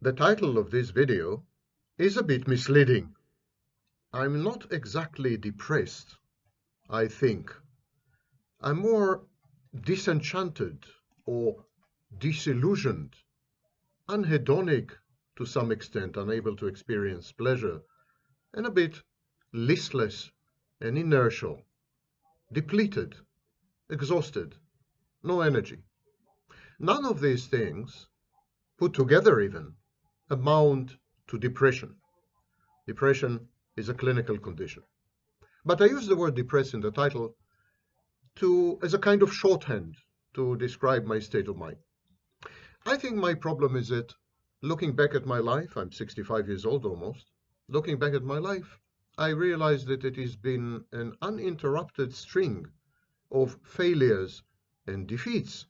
The title of this video is a bit misleading. I'm not exactly depressed, I think. I'm more disenchanted or disillusioned, unhedonic to some extent, unable to experience pleasure, and a bit listless and inertial, depleted, exhausted, no energy. None of these things, put together even, amount to depression. Depression is a clinical condition. But I use the word depressed in the title as a kind of shorthand to describe my state of mind. I think my problem is that looking back at my life, I'm 65 years old almost, looking back at my life, I realize that it has been an uninterrupted string of failures and defeats,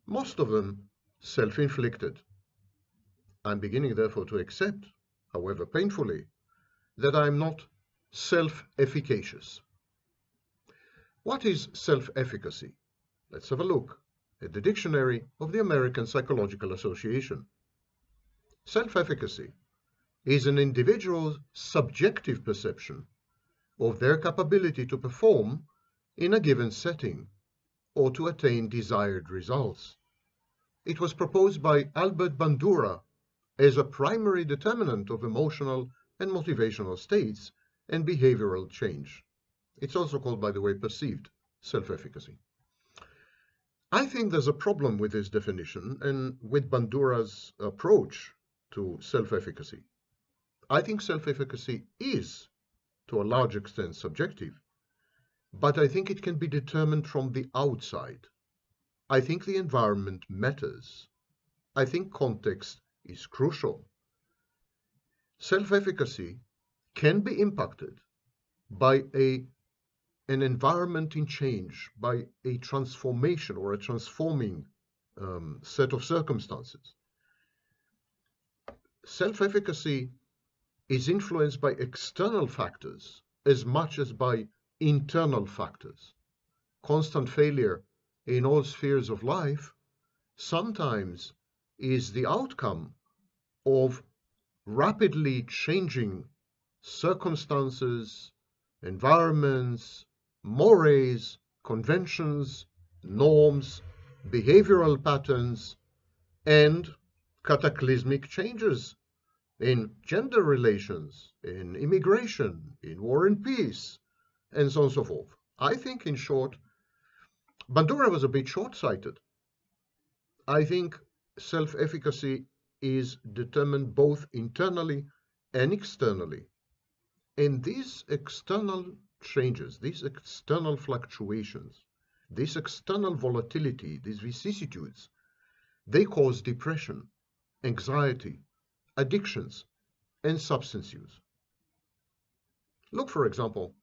most of them self-inflicted. I'm beginning therefore to accept, however painfully, that I'm not self-efficacious. What is self-efficacy? Let's have a look at the dictionary of the American Psychological Association. Self-efficacy is an individual's subjective perception of their capability to perform in a given setting or to attain desired results. It was proposed by Albert Bandura as a primary determinant of emotional and motivational states and behavioral change. It's also called, by the way, perceived self-efficacy. I think there's a problem with this definition and with Bandura's approach to self-efficacy. I think self-efficacy is, to a large extent, subjective, but I think it can be determined from the outside. I think the environment matters. I think context is crucial. Self-efficacy can be impacted by an environment in change, by a transformation or a transforming set of circumstances. Self-efficacy is influenced by external factors as much as by internal factors. Constant failure in all spheres of life sometimes is the outcome of rapidly changing circumstances, environments, mores, conventions, norms, behavioral patterns, and cataclysmic changes in gender relations, in immigration, in war and peace, and so on and so forth. I think, in short, Bandura was a bit short-sighted. I think self-efficacy is determined both internally and externally. And these external changes, these external fluctuations, this external volatility, these vicissitudes, they cause depression, anxiety, addictions, and substance use. Look, for example,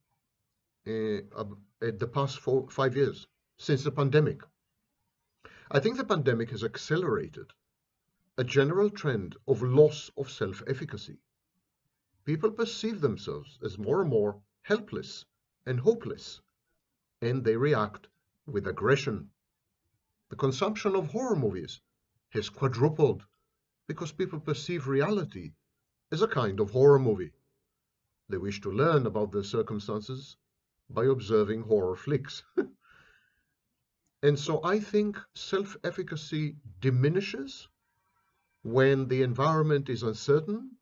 at the past 5 years since the pandemic. I think the pandemic has accelerated a general trend of loss of self-efficacy. People perceive themselves as more and more helpless and hopeless, and they react with aggression. The consumption of horror movies has quadrupled because people perceive reality as a kind of horror movie. They wish to learn about their circumstances by observing horror flicks. And so I think self-efficacy diminishes when the environment is uncertain,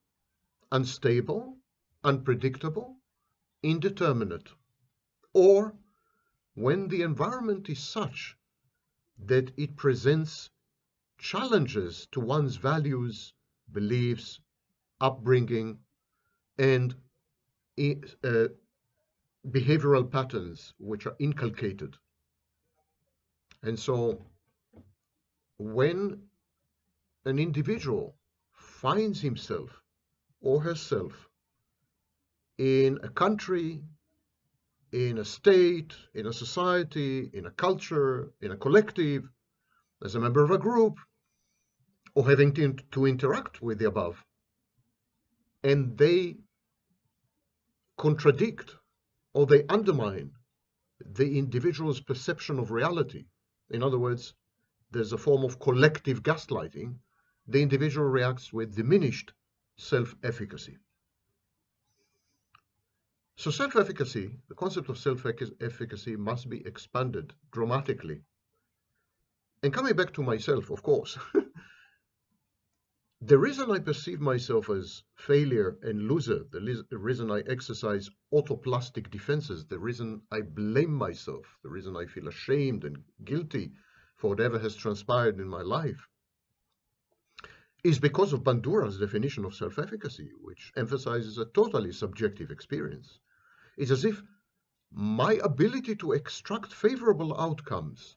unstable, unpredictable, indeterminate, or when the environment is such that it presents challenges to one's values, beliefs, upbringing, and behavioral patterns which are inculcated. And so when an individual finds himself or herself in a country, in a state, in a society, in a culture, in a collective, as a member of a group, or having to interact with the above, and they contradict or they undermine the individual's perception of reality. In other words, there's a form of collective gaslighting, the individual reacts with diminished self-efficacy. So self-efficacy, the concept of self-efficacy must be expanded dramatically. And coming back to myself, of course, the reason I perceive myself as failure and loser, the reason I exercise autoplastic defenses, the reason I blame myself, the reason I feel ashamed and guilty for whatever has transpired in my life, is because of Bandura's definition of self-efficacy, which emphasizes a totally subjective experience. It's as if my ability to extract favorable outcomes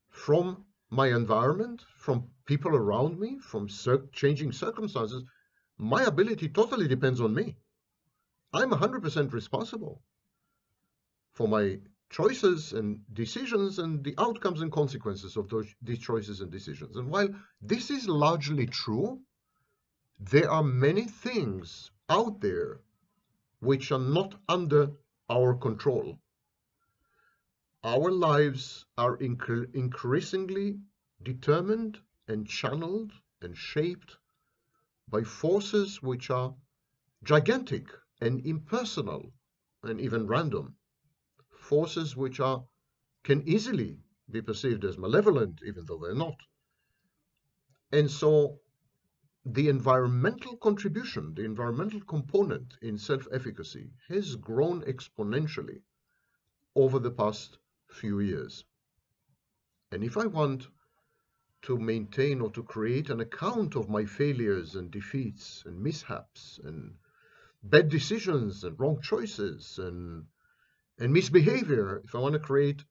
from my environment, from people around me, from changing circumstances, my ability totally depends on me. I'm 100% responsible for my choices and decisions and the outcomes and consequences of these choices and decisions. And while this is largely true, there are many things out there which are not under our control. Our lives are increasingly determined and channeled and shaped by forces which are gigantic and impersonal and even random. Forces which can easily be perceived as malevolent, even though they're not. And so the environmental contribution, the environmental component in self-efficacy has grown exponentially over the past few years. And if I want to maintain or to create an account of my failures and defeats and mishaps and bad decisions and wrong choices and misbehavior, if I want to create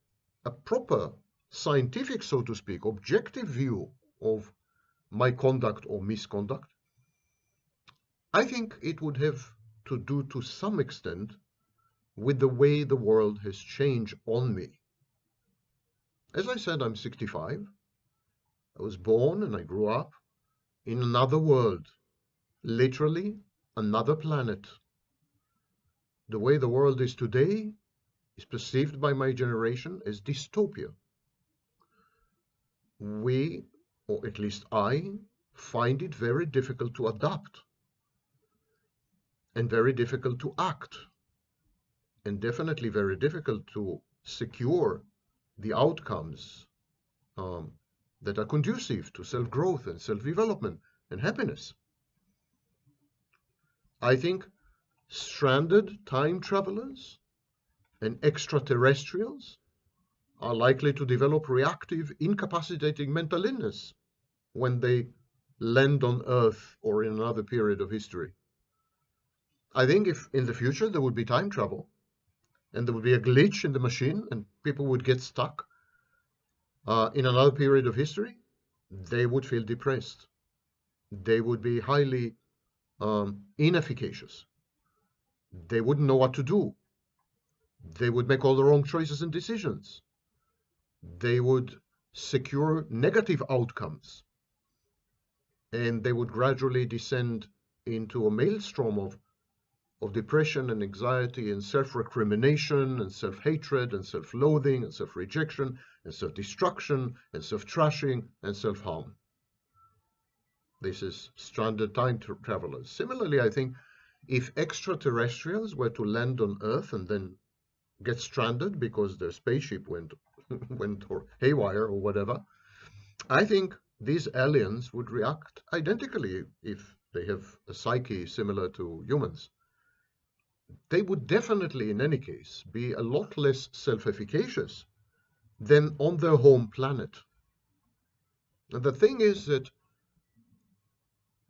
a proper scientific, so to speak, objective view of my conduct or misconduct, I think it would have to do to some extent with the way the world has changed on me. As I said, I'm 65. I was born and I grew up in another world, literally another planet. The way the world is today is perceived by my generation as dystopia. We, or at least I, find it very difficult to adapt and very difficult to act and definitely very difficult to secure the outcomes that are conducive to self-growth and self-development and happiness. I think stranded time travelers and extraterrestrials are likely to develop reactive, incapacitating mental illness when they land on Earth or in another period of history. I think if in the future there would be time travel and there would be a glitch in the machine and people would get stuck in another period of history, they would feel depressed. They would be highly inefficacious. They wouldn't know what to do. They would make all the wrong choices and decisions. They would secure negative outcomes. And they would gradually descend into a maelstrom of depression and anxiety and self-recrimination and self-hatred and self-loathing and self-rejection and self-destruction and self-trashing and self-harm. This is stranded time travelers. Similarly, I think if extraterrestrials were to land on Earth and then get stranded because their spaceship went haywire or whatever, I think these aliens would react identically if they have a psyche similar to humans. They would definitely, in any case, be a lot less self-efficacious than on their home planet. And the thing is that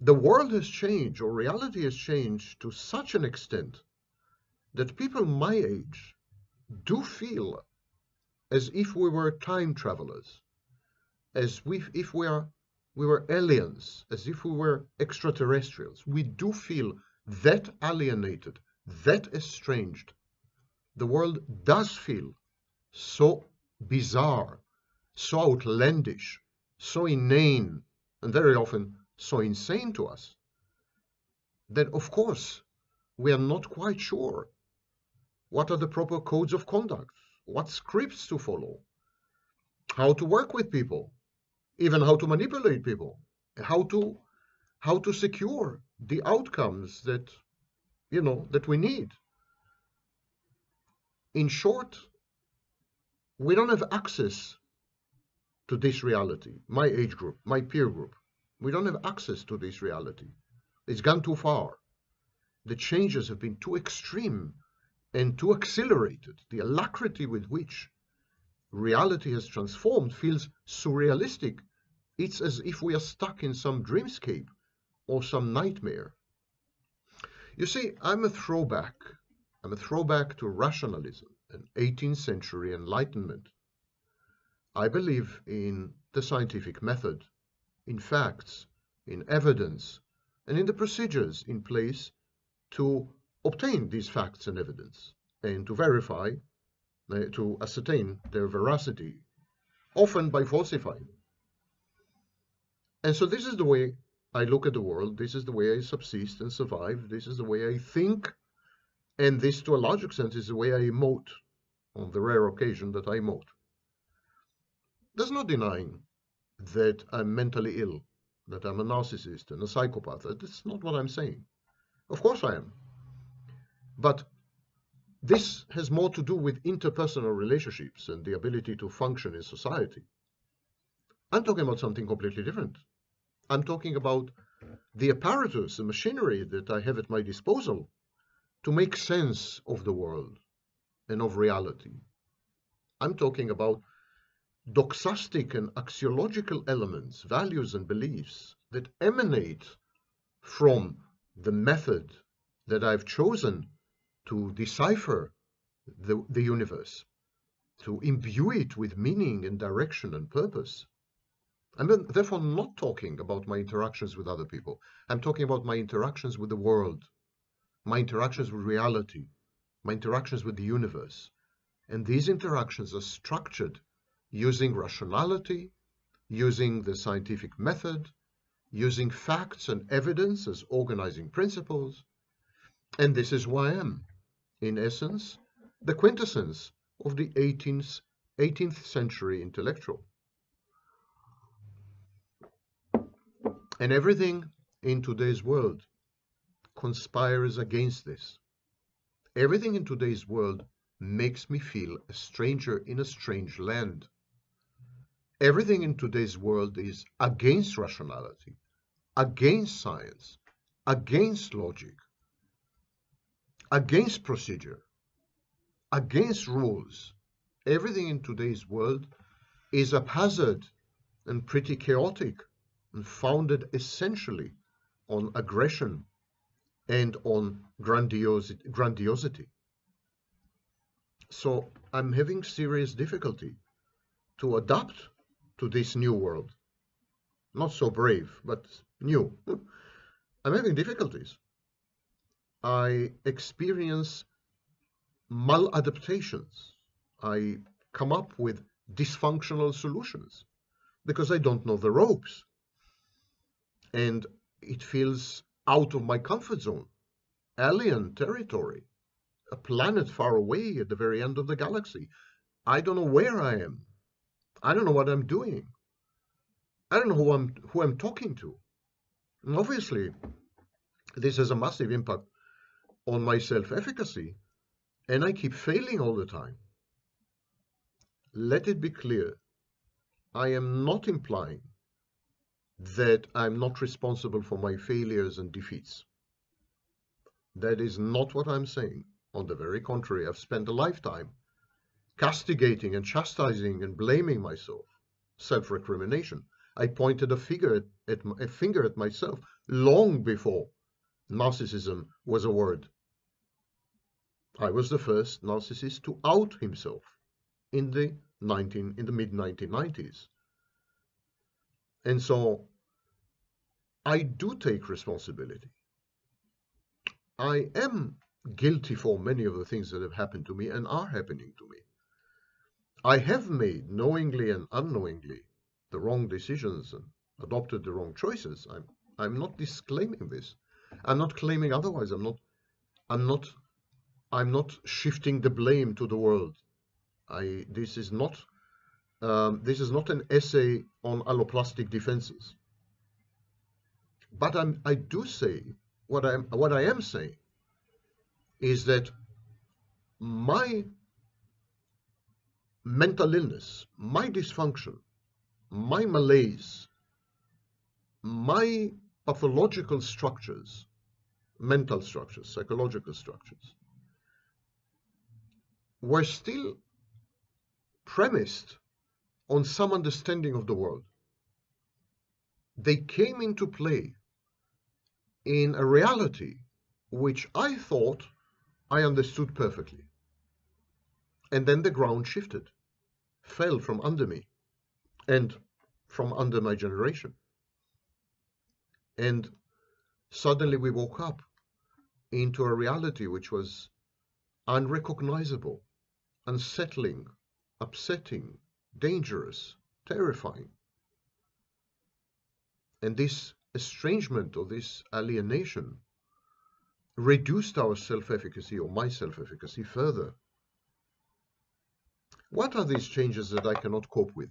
the world has changed, or reality has changed to such an extent that people my age do feel as if we were time travelers, as if we were aliens, as if we were extraterrestrials. We do feel that alienated, that estranged. The world does feel so bizarre, so outlandish, so inane, and very often so insane to us, that of course we are not quite sure what are the proper codes of conduct, what scripts to follow, how to work with people, even how to manipulate people, how to secure the outcomes that that we need. In short, we don't have access to this reality. My age group, my peer group, we don't have access to this reality. It's gone too far. The changes have been too extreme and too accelerated. The alacrity with which reality has transformed feels surrealistic. It's as if we are stuck in some dreamscape or some nightmare. You see, I'm a throwback. I'm a throwback to rationalism, an 18th century enlightenment. I believe in the scientific method, in facts, in evidence, and in the procedures in place to obtain these facts and evidence and to verify, to ascertain their veracity, often by falsifying. And so this is the way I look at the world. This is the way I subsist and survive. This is the way I think. And this, to a large extent, is the way I emote on the rare occasion that I emote. There's no denying that I'm mentally ill, that I'm a narcissist and a psychopath. That's not what I'm saying. Of course I am. But this has more to do with interpersonal relationships and the ability to function in society. I'm talking about something completely different. I'm talking about the apparatus, the machinery that I have at my disposal to make sense of the world and of reality. I'm talking about doxastic and axiological elements, values and beliefs that emanate from the method that I've chosen to decipher the universe, to imbue it with meaning and direction and purpose. I'm therefore not talking about my interactions with other people. I'm talking about my interactions with the world, my interactions with reality, my interactions with the universe. And these interactions are structured using rationality, using the scientific method, using facts and evidence as organizing principles. And this is why I am, in essence, the quintessence of the 18th century intellectual. And everything in today's world conspires against this. Everything in today's world makes me feel a stranger in a strange land. Everything in today's world is against rationality, against science, against logic, against procedure, against rules. Everything in today's world is haphazard and pretty chaotic and founded essentially on aggression and on grandiosity. So I'm having serious difficulty to adapt to this new world. Not so brave, but new. I'm having difficulties. I experience maladaptations. I come up with dysfunctional solutions because I don't know the ropes. And it feels out of my comfort zone, alien territory, a planet far away at the very end of the galaxy. I don't know where I am. I don't know what I'm doing. I don't know who I'm talking to. And obviously, this has a massive impact on my self-efficacy, and I keep failing all the time. Let it be clear, I am not implying that I'm not responsible for my failures and defeats. That is not what I'm saying. On the very contrary, I've spent a lifetime castigating and chastising and blaming myself, self-recrimination. I pointed a finger at myself long before narcissism was a word. I was the first narcissist to out himself in the mid-1990s. And so I do take responsibility. I am guilty for many of the things that have happened to me and are happening to me. I have made, knowingly and unknowingly, the wrong decisions and adopted the wrong choices. I'm not disclaiming this. I'm not claiming otherwise. I'm not shifting the blame to the world. This is not an essay on alloplastic defenses. But I do say, what I am saying is that my mental illness, my dysfunction, my malaise, my pathological structures, mental structures, psychological structures, were still premised on some understanding of the world. They came into play in a reality which I thought I understood perfectly. And then the ground shifted, fell from under me and from under my generation. And suddenly we woke up into a reality which was unrecognizable, unsettling, upsetting, dangerous, terrifying. And this estrangement or this alienation reduced our self-efficacy or my self-efficacy further. What are these changes that I cannot cope with?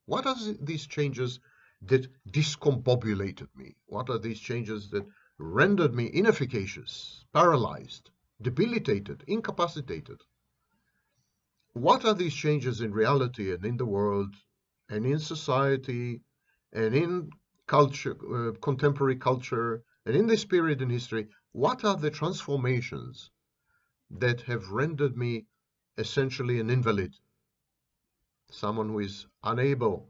What are these changes that discombobulated me? What are these changes that rendered me inefficacious, paralyzed, debilitated, incapacitated? What are these changes in reality and in the world and in society and in culture, contemporary culture, and in this period in history? What are the transformations that have rendered me essentially an invalid, someone who is unable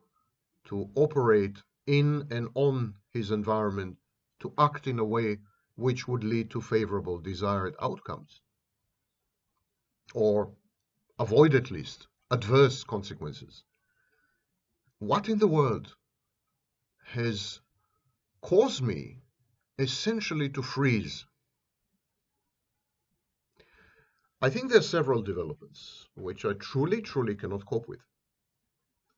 to operate in and on his environment, to act in a way which would lead to favorable desired outcomes, or avoid at least adverse consequences? What in the world has caused me essentially to freeze? I think there are several developments which I truly cannot cope with,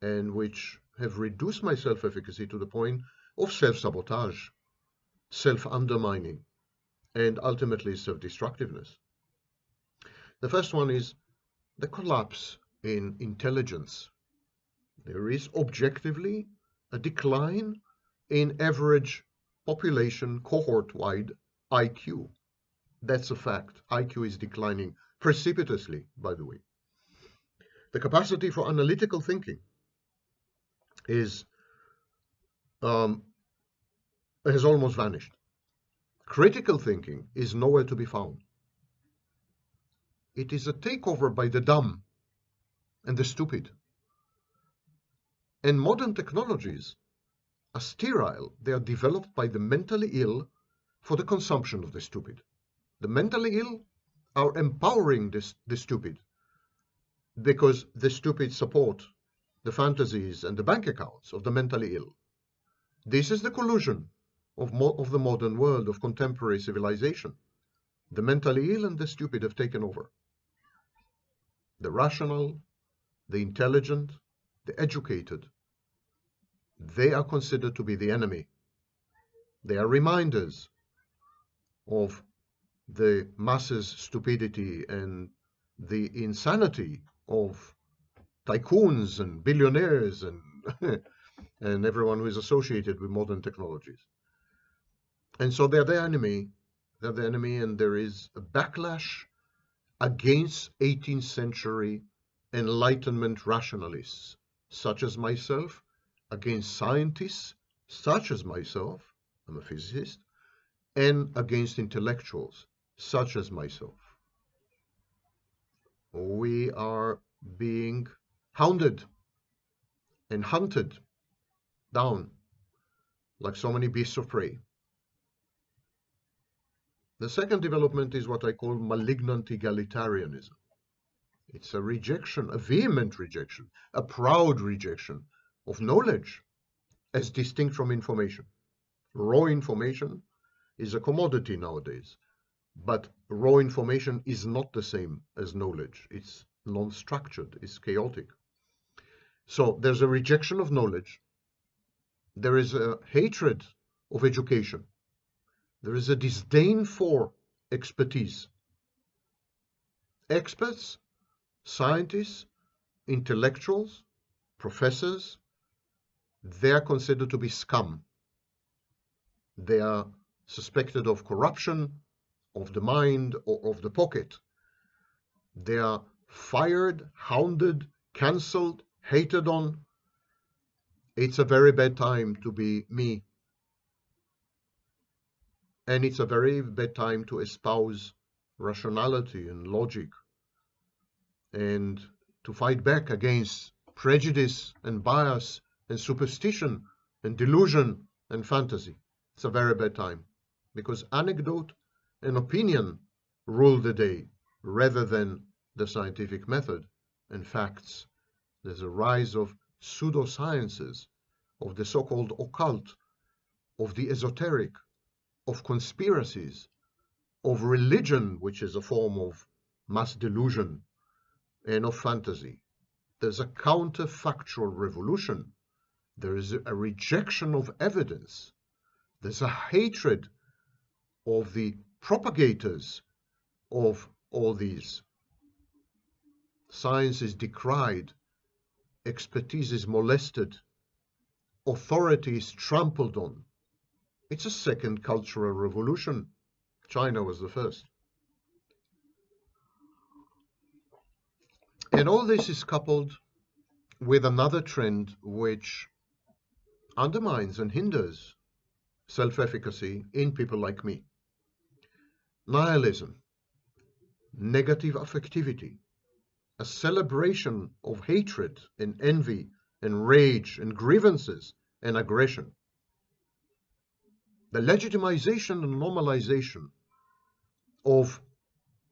and which have reduced my self-efficacy to the point of self-sabotage, self-undermining, and ultimately self-destructiveness. The first one is the collapse in intelligence. There is objectively a decline in average population cohort-wide IQ. That's a fact. IQ is declining precipitously, by the way. The capacity for analytical thinking is has almost vanished. Critical thinking is nowhere to be found. It is a takeover by the dumb and the stupid. And modern technologies are sterile. They are developed by the mentally ill for the consumption of the stupid. The mentally ill are empowering the stupid because the stupid support the fantasies and the bank accounts of the mentally ill. This is the collusion of the modern world, of contemporary civilization. The mentally ill and the stupid have taken over. The rational, the intelligent, the educated, they are considered to be the enemy. They are reminders of the masses' stupidity and the insanity of tycoons and billionaires and and everyone who is associated with modern technologies. And so they're the enemy. They're the enemy, and there is a backlash against 18th century enlightenment rationalists, such as myself, against scientists, such as myself, I'm a physicist, and against intellectuals, such as myself. We are being hounded and hunted down like so many beasts of prey. The second development is what I call malignant egalitarianism. It's a rejection, a vehement rejection, a proud rejection of knowledge as distinct from information. Raw information is a commodity nowadays, but raw information is not the same as knowledge. It's non-structured, it's chaotic. So there's a rejection of knowledge. There is a hatred of education. There is a disdain for expertise. Experts, scientists, intellectuals, professors, they are considered to be scum. They are suspected of corruption of the mind or of the pocket. They are fired, hounded, cancelled, hated on. It's a very bad time to be me. And it's a very bad time to espouse rationality and logic and to fight back against prejudice and bias and superstition and delusion and fantasy. It's a very bad time because anecdote and opinion rule the day rather than the scientific method and facts. There's a rise of pseudosciences, of the so-called occult, of the esoteric, of conspiracies, of religion, which is a form of mass delusion, and of fantasy. There's a counterfactual revolution. There is a rejection of evidence. There's a hatred of the propagators of all these. Science is decried, expertise is molested, authority is trampled on. It's a second cultural revolution. China was the first. And all this is coupled with another trend which undermines and hinders self-efficacy in people like me. Nihilism, negative affectivity, a celebration of hatred and envy and rage and grievances and aggression. The legitimization and normalization of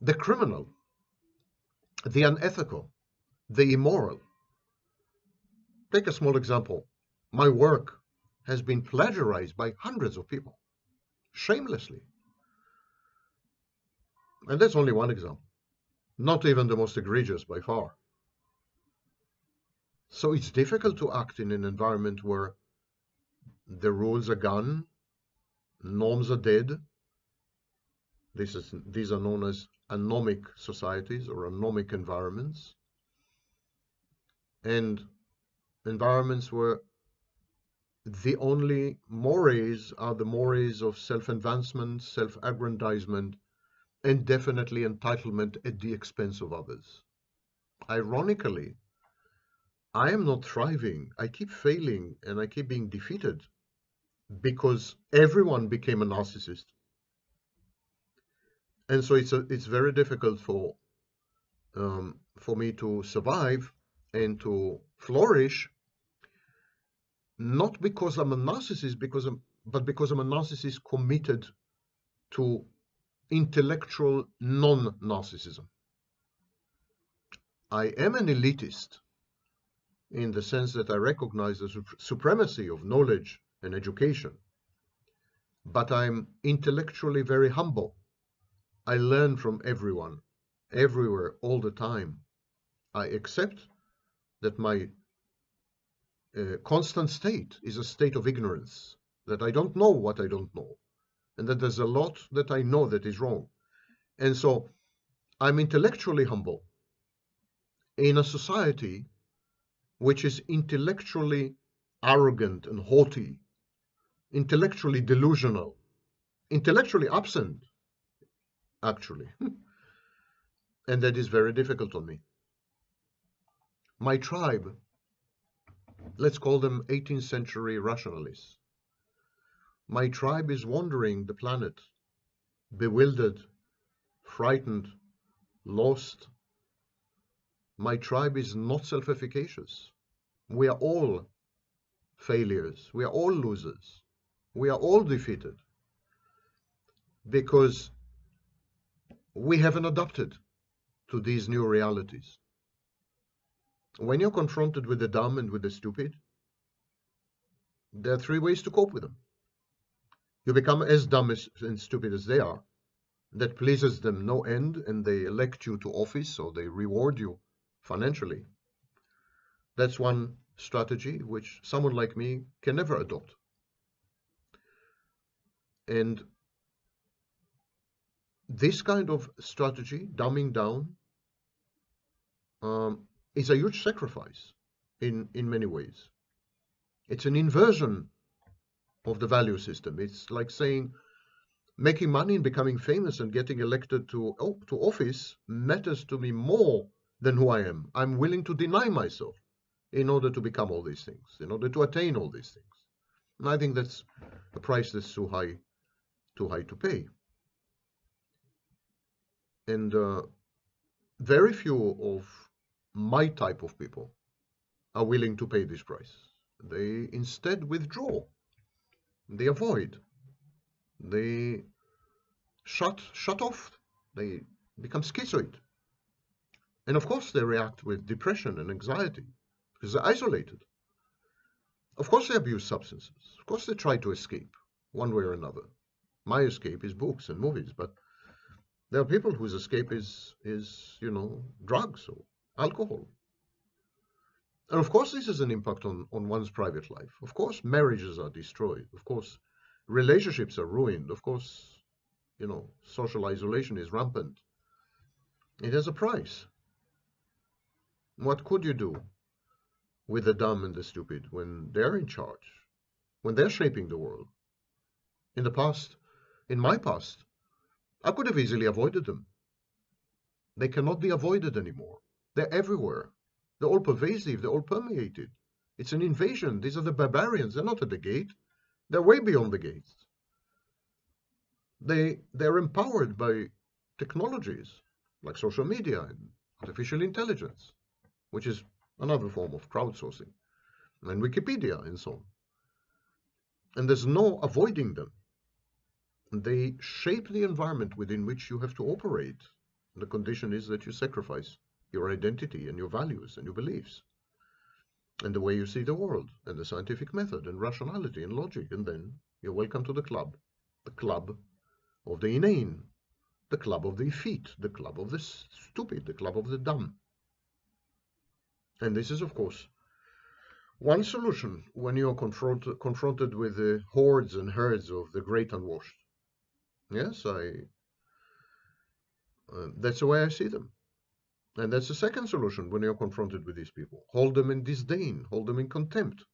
the criminal, the unethical, the immoral. Take a small example. My work has been plagiarized by hundreds of people, shamelessly. And that's only one example, not even the most egregious by far. So it's difficult to act in an environment where the rules are gone, norms are dead. These are known as anomic societies or anomic environments. And environments where the only mores are the mores of self-advancement, self-aggrandizement, and definitely entitlement at the expense of others. Ironically, I am not thriving. I keep failing and I keep being defeated because everyone became a narcissist. And so it's very difficult for me to survive and to flourish, not because I'm a narcissist, but because I'm a narcissist committed to intellectual non-narcissism. I am an elitist in the sense that I recognize the supremacy of knowledge and education, but I'm intellectually very humble. I learn from everyone, everywhere, all the time. I accept that my constant state is a state of ignorance, that I don't know what I don't know, and that there's a lot that I know that is wrong. And so I'm intellectually humble in a society which is intellectually arrogant and haughty, intellectually delusional, intellectually absent, actually. And that is very difficult on me. My tribe, let's call them 18th century rationalists. My tribe is wandering the planet, bewildered, frightened, lost. My tribe is not self-efficacious. We are all failures. We are all losers. We are all defeated because we haven't adapted to these new realities. When you're confronted with the dumb and with the stupid, there are three ways to cope with them. You become as dumb and stupid as they are. That pleases them no end, and they elect you to office or they reward you financially. That's one strategy which someone like me can never adopt. And this kind of strategy, dumbing down, is a huge sacrifice in many ways. It's an inversion of the value system. It's like saying making money and becoming famous and getting elected to office matters to me more than who I am. I'm willing to deny myself in order to become all these things, in order to attain all these things. And I think that's a price that's too high to pay. And very few of my type of people are willing to pay this price. They instead withdraw, they avoid, they shut off, they become schizoid. And of course, they react with depression and anxiety because they're isolated. Of course, they abuse substances. Of course, they try to escape one way or another. My escape is books and movies, but there are people whose escape is drugs or alcohol. And of course, this has an impact on one's private life. Of course, marriages are destroyed. Of course, relationships are ruined. Of course, social isolation is rampant. It has a price. What could you do with the dumb and the stupid when they're in charge, when they're shaping the world? In the past, in my past, I could have easily avoided them. They cannot be avoided anymore. They're everywhere. They're all pervasive. They're all permeated. It's an invasion. These are the barbarians. They're not at the gate. They're way beyond the gates. They're empowered by technologies like social media and artificial intelligence, which is another form of crowdsourcing, and Wikipedia and so on. And there's no avoiding them. They shape the environment within which you have to operate. The condition is that you sacrifice your identity and your values and your beliefs and the way you see the world and the scientific method and rationality and logic. And then you're welcome to the club of the inane, the club of the effete, the club of the stupid, the club of the dumb. And this is, of course, one solution when you're confronted with the hordes and herds of the great unwashed. Yes, that's the way I see them. And that's the second solution when you're confronted with these people. Hold them in disdain, hold them in contempt.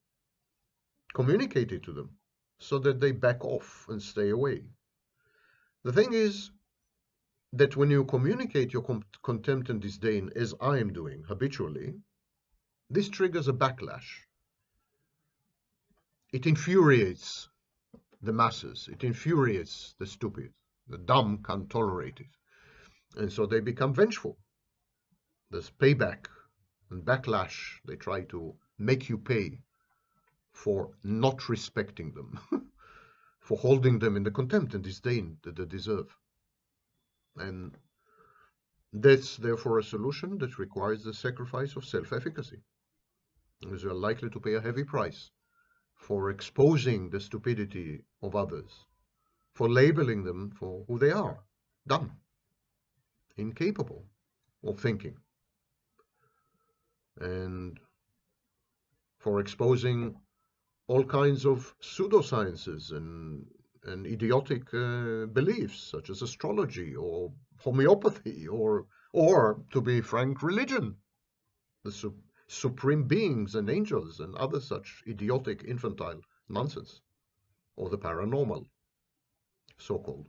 Communicate it to them so that they back off and stay away. The thing is that when you communicate your contempt and disdain, as I am doing habitually, this triggers a backlash. It infuriates the masses. It infuriates the stupid. The dumb can't tolerate it. And so they become vengeful. There's payback and backlash. They try to make you pay for not respecting them, for holding them in the contempt and disdain that they deserve. And that's therefore a solution that requires the sacrifice of self-efficacy, because you're likely to pay a heavy price for exposing the stupidity of others, for labeling them for who they are, dumb, incapable of thinking, and for exposing all kinds of pseudosciences and idiotic beliefs, such as astrology or homeopathy or to be frank, religion, the supreme beings and angels and other such idiotic infantile nonsense, or the paranormal, so-called.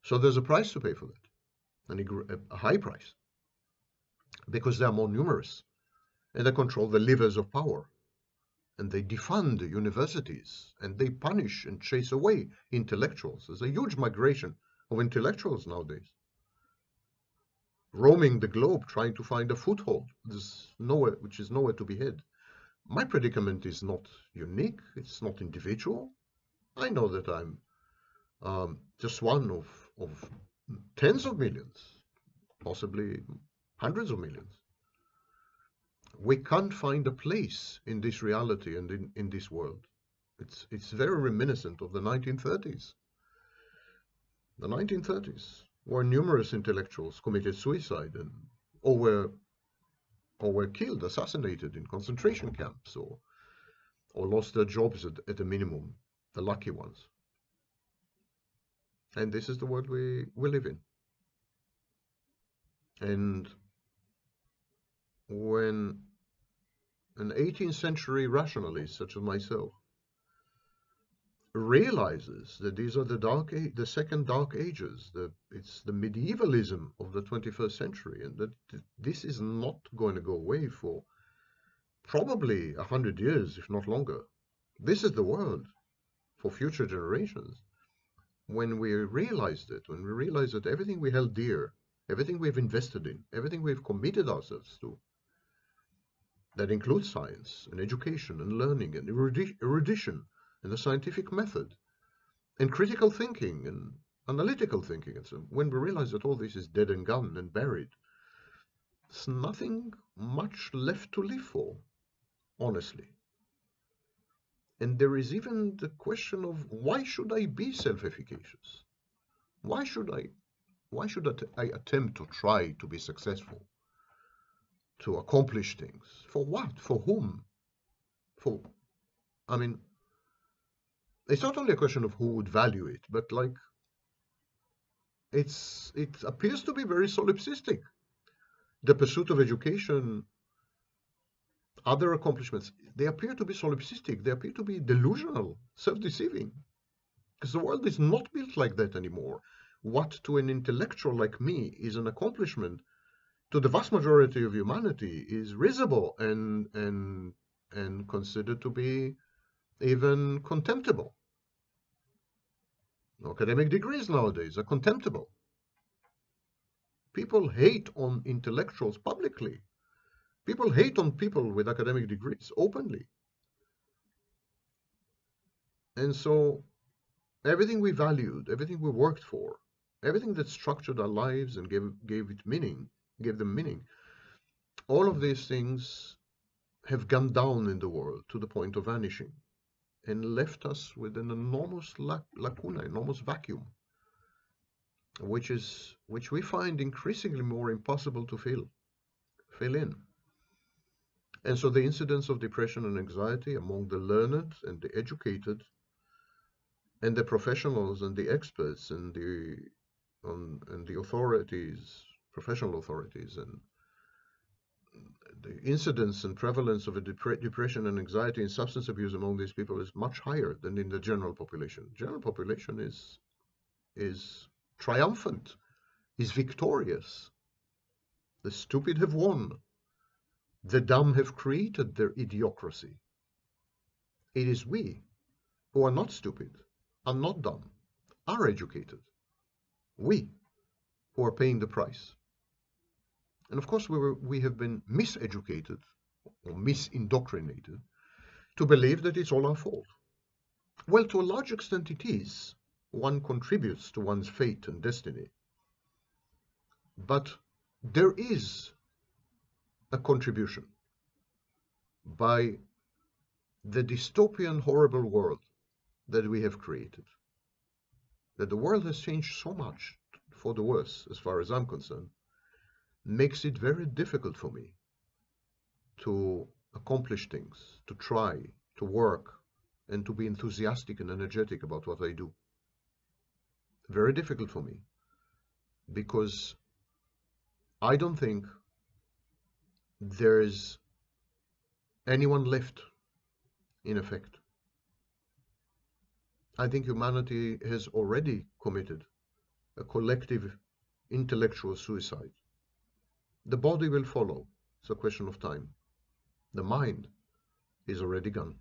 So there's a price to pay for that, a high price, because they're more numerous and they control the levers of power, and they defund universities and they punish and chase away intellectuals. There's a huge migration of intellectuals nowadays, roaming the globe trying to find a foothold. Which is nowhere to be had. My predicament is not unique. It's not individual. I know that I'm just one of tens of millions, possibly hundreds of millions. We can't find a place in this reality and in this world. It's very reminiscent of the 1930s. The 1930s, where numerous intellectuals committed suicide or were killed, assassinated in concentration camps, or lost their jobs at a minimum, the lucky ones. And this is the world we live in. And when an 18th century rationalist such as myself realizes that these are the second dark ages. It's the medievalism of the 21st century, and that this is not going to go away for probably 100 years, if not longer. This is the world for future generations. When we realized it, when we realized that everything we held dear, everything we've invested in, everything we've committed ourselves to, that includes science and education and learning and erudition and the scientific method and critical thinking and analytical thinking, and so when we realize that all this is dead and gone and buried, there's nothing much left to live for, honestly. And there is even the question of, why should I be self-efficacious? Why should I attempt to try to be successful, to accomplish things? For what? For whom? For, I mean, it's not only a question of who would value it, but like, it appears to be very solipsistic. The pursuit of education, other accomplishments, they appear to be solipsistic. They appear to be delusional, self-deceiving, because the world is not built like that anymore. What to an intellectual like me is an accomplishment, to the vast majority of humanity is risible and considered to be even contemptible. Academic degrees nowadays are contemptible. People hate on intellectuals publicly. People hate on people with academic degrees openly. And so everything we valued, everything we worked for, everything that structured our lives and gave them meaning, all of these things have gone down in the world to the point of vanishing and left us with an enormous lacuna, enormous vacuum, which we find increasingly more impossible to fill in. And so the incidence of depression and anxiety among the learned and the educated and the professionals and the experts and the authorities, professional authorities, and the incidence and prevalence of a depression and anxiety and substance abuse among these people is much higher than in the general population. General population is triumphant, is victorious. The stupid have won. The dumb have created their idiocracy. It is we who are not stupid, are not dumb, are educated. We who are paying the price. And of course, we have been miseducated or misindoctrinated to believe that it's all our fault. Well, to a large extent it is. One contributes to one's fate and destiny. But there is a contribution by the dystopian, horrible world that we have created. That the world has changed so much for the worse, as far as I'm concerned, makes it very difficult for me to accomplish things, to try, to work, and to be enthusiastic and energetic about what I do. Very difficult for me, because I don't think there's anyone left, in effect. I think humanity has already committed a collective intellectual suicide. The body will follow. It's a question of time. The mind is already gone.